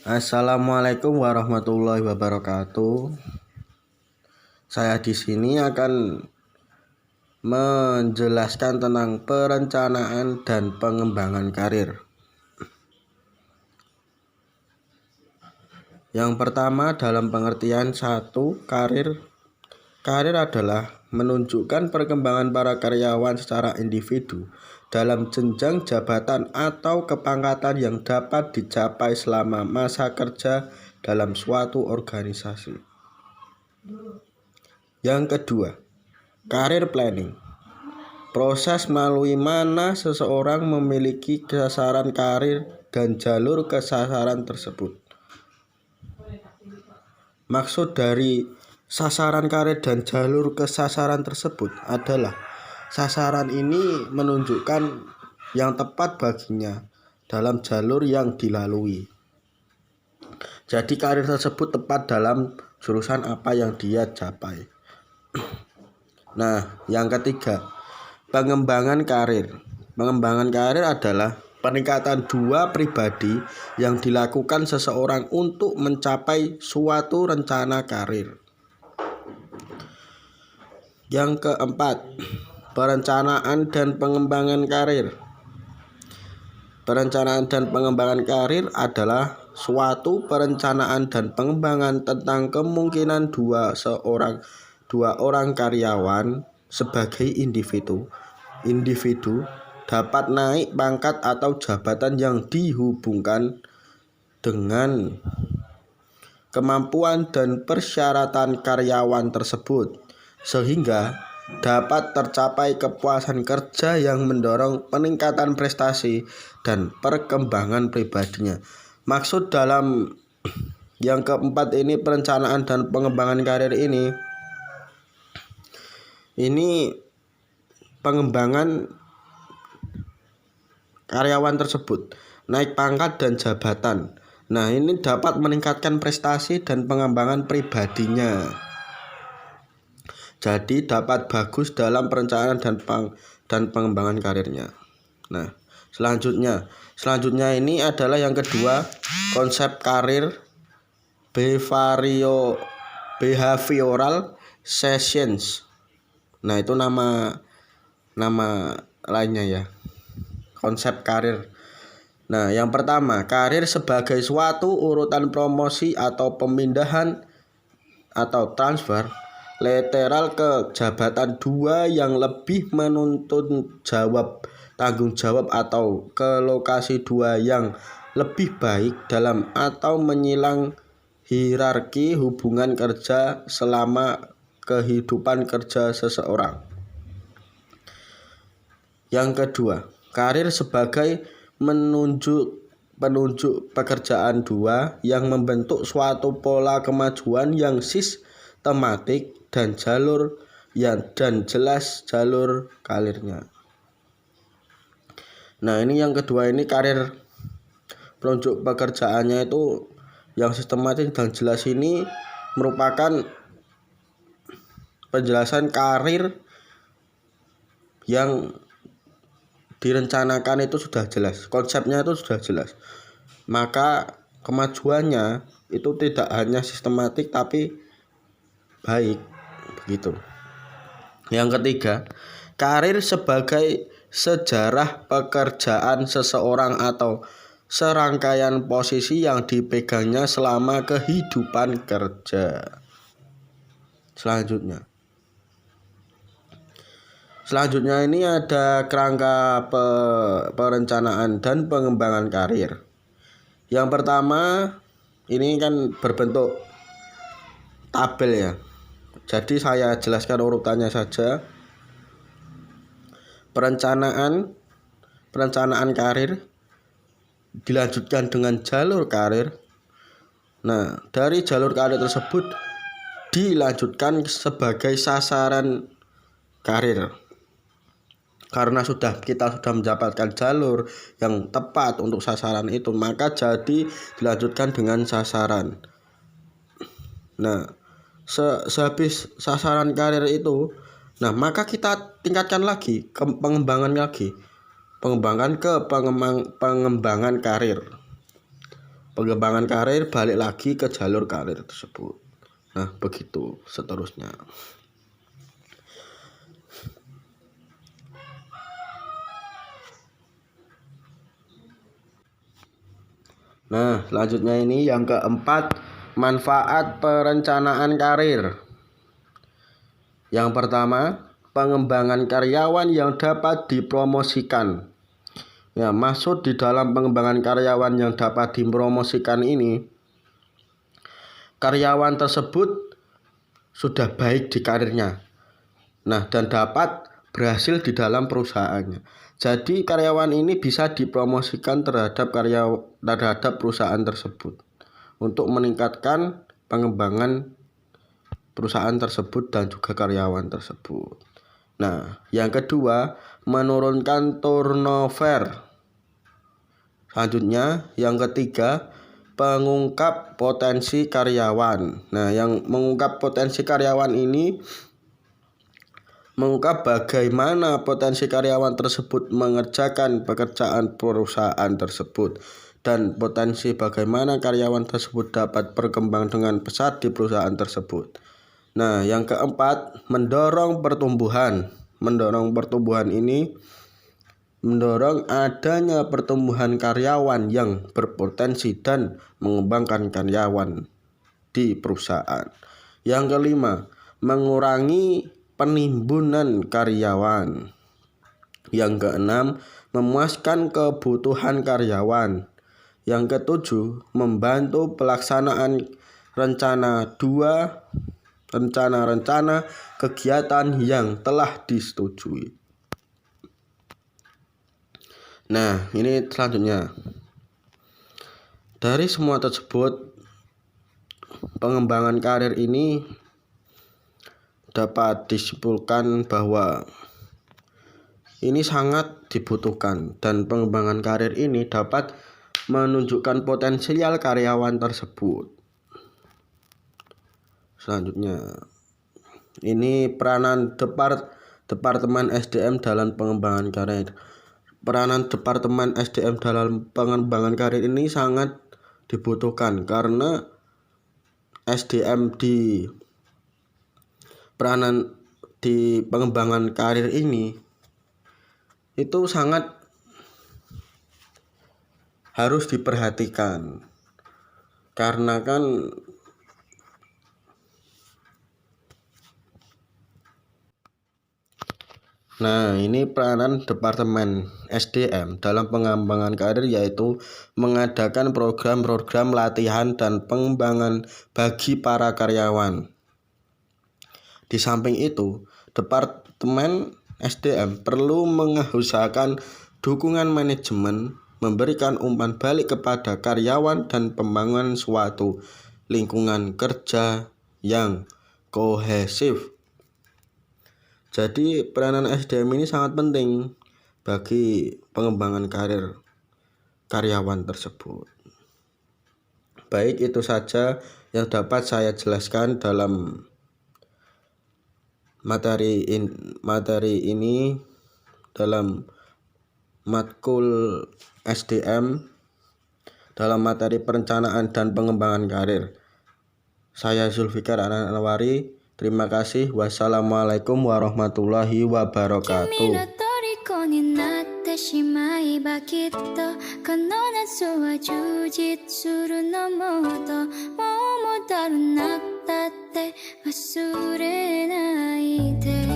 Assalamualaikum warahmatullahi wabarakatuh. Saya di sini akan menjelaskan tentang perencanaan dan pengembangan karir. Yang pertama dalam pengertian satu, karir. Karir adalah menunjukkan perkembangan para karyawan secara individu dalam jenjang jabatan atau kepangkatan yang dapat dicapai selama masa kerja dalam suatu organisasi. Yang kedua, karir planning. Proses melalui mana seseorang memiliki sasaran karir dan jalur ke sasaran tersebut. Maksud dari sasaran karir dan jalur ke sasaran tersebut adalah sasaran ini menunjukkan yang tepat baginya dalam jalur yang dilalui. Jadi karir tersebut tepat dalam jurusan apa yang dia capai. Nah, yang ketiga, pengembangan karir. Pengembangan karir adalah peningkatan dua pribadi yang dilakukan seseorang untuk mencapai suatu rencana karir. Yang keempat, perencanaan dan pengembangan karir. Perencanaan dan pengembangan karir adalah suatu perencanaan dan pengembangan tentang kemungkinan dua orang karyawan sebagai individu dapat naik pangkat atau jabatan yang dihubungkan dengan kemampuan dan persyaratan karyawan tersebut, sehingga dapat tercapai kepuasan kerja yang mendorong peningkatan prestasi dan perkembangan pribadinya. Maksud dalam yang keempat ini, perencanaan dan pengembangan karir ini pengembangan karyawan tersebut, naik pangkat dan jabatan. Nah, ini dapat meningkatkan prestasi dan pengembangan pribadinya. Jadi dapat bagus dalam perencanaan dan pengembangan karirnya. Nah, selanjutnya ini adalah yang kedua, konsep karir behavioral science. Nah, itu nama lainnya ya. Konsep karir. Nah, yang pertama, karir sebagai suatu urutan promosi atau pemindahan atau transfer lateral ke jabatan dua yang lebih menuntut tanggung jawab atau ke lokasi dua yang lebih baik dalam atau menyilang hierarki hubungan kerja selama kehidupan kerja seseorang. Yang kedua, karir sebagai penunjuk pekerjaan dua yang membentuk suatu pola kemajuan yang sistematik dan jelas jalur karirnya. Nah, ini yang kedua ini karir penunjuk pekerjaannya itu yang sistematis dan jelas ini merupakan penjelasan karir yang direncanakan itu sudah jelas, konsepnya itu sudah jelas. Maka kemajuannya itu tidak hanya sistematik tapi baik, begitu. Yang ketiga, karir sebagai sejarah pekerjaan seseorang atau serangkaian posisi yang dipegangnya selama kehidupan kerja. Selanjutnya ini ada kerangka perencanaan dan pengembangan karir. Yang pertama ini kan berbentuk tabel ya. Jadi saya jelaskan urutannya saja. Perencanaan karir dilanjutkan dengan jalur karir. Nah, dari jalur karir tersebut dilanjutkan sebagai sasaran karir. Karena kita sudah mendapatkan jalur yang tepat untuk sasaran itu, maka jadi dilanjutkan dengan sasaran. Nah, sehabis sasaran karir itu, nah maka kita tingkatkan lagi ke pengembangan ke pengembangan karir. pengembangan karir balik lagi ke jalur karir tersebut. Nah, begitu seterusnya. Nah, selanjutnya ini yang keempat, manfaat perencanaan karir. Yang pertama, pengembangan karyawan yang dapat dipromosikan. Ya, maksud di dalam pengembangan karyawan yang dapat dipromosikan ini, karyawan tersebut sudah baik di karirnya. Nah, dan dapat berhasil di dalam perusahaannya. Jadi karyawan ini bisa dipromosikan terhadap perusahaan tersebut untuk meningkatkan pengembangan perusahaan tersebut dan juga karyawan tersebut. Nah, yang kedua, menurunkan turnover. Selanjutnya, yang ketiga, pengungkap potensi karyawan. Nah, yang mengungkap potensi karyawan ini mengungkap bagaimana potensi karyawan tersebut mengerjakan pekerjaan perusahaan tersebut dan potensi bagaimana karyawan tersebut dapat berkembang dengan pesat di perusahaan tersebut. Nah, yang keempat, mendorong pertumbuhan. Mendorong pertumbuhan ini mendorong adanya pertumbuhan karyawan yang berpotensi dan mengembangkan karyawan di perusahaan. Yang kelima, mengurangi penimbunan karyawan. Yang keenam, memuaskan kebutuhan karyawan. Yang ketujuh, membantu pelaksanaan rencana kegiatan yang telah disetujui. Nah, ini selanjutnya. Dari semua tersebut, pengembangan karir ini dapat disimpulkan bahwa ini sangat dibutuhkan dan pengembangan karir ini dapat menunjukkan potensial karyawan tersebut. Selanjutnya, ini peranan Departemen SDM dalam pengembangan karir. Peranan Departemen SDM dalam pengembangan karir ini sangat dibutuhkan karena SDM di peranan di pengembangan karir ini itu sangat harus diperhatikan karena kan ini peranan Departemen SDM dalam pengembangan karir yaitu mengadakan program-program latihan dan pengembangan bagi para karyawan. Di samping itu, Departemen SDM perlu mengusahakan dukungan manajemen, memberikan umpan balik kepada karyawan dan pembangunan suatu lingkungan kerja yang kohesif. Jadi peranan SDM ini sangat penting bagi pengembangan karir karyawan tersebut. Baik, itu saja yang dapat saya jelaskan dalam materi ini dalam matkul SDM dalam materi perencanaan dan pengembangan karir. Saya Zulfikar Anwari. Terima kasih. Wassalamualaikum warahmatullahi wabarakatuh. しまえばきっとこの夏は充実するのもっともう戻らなくたって忘れないで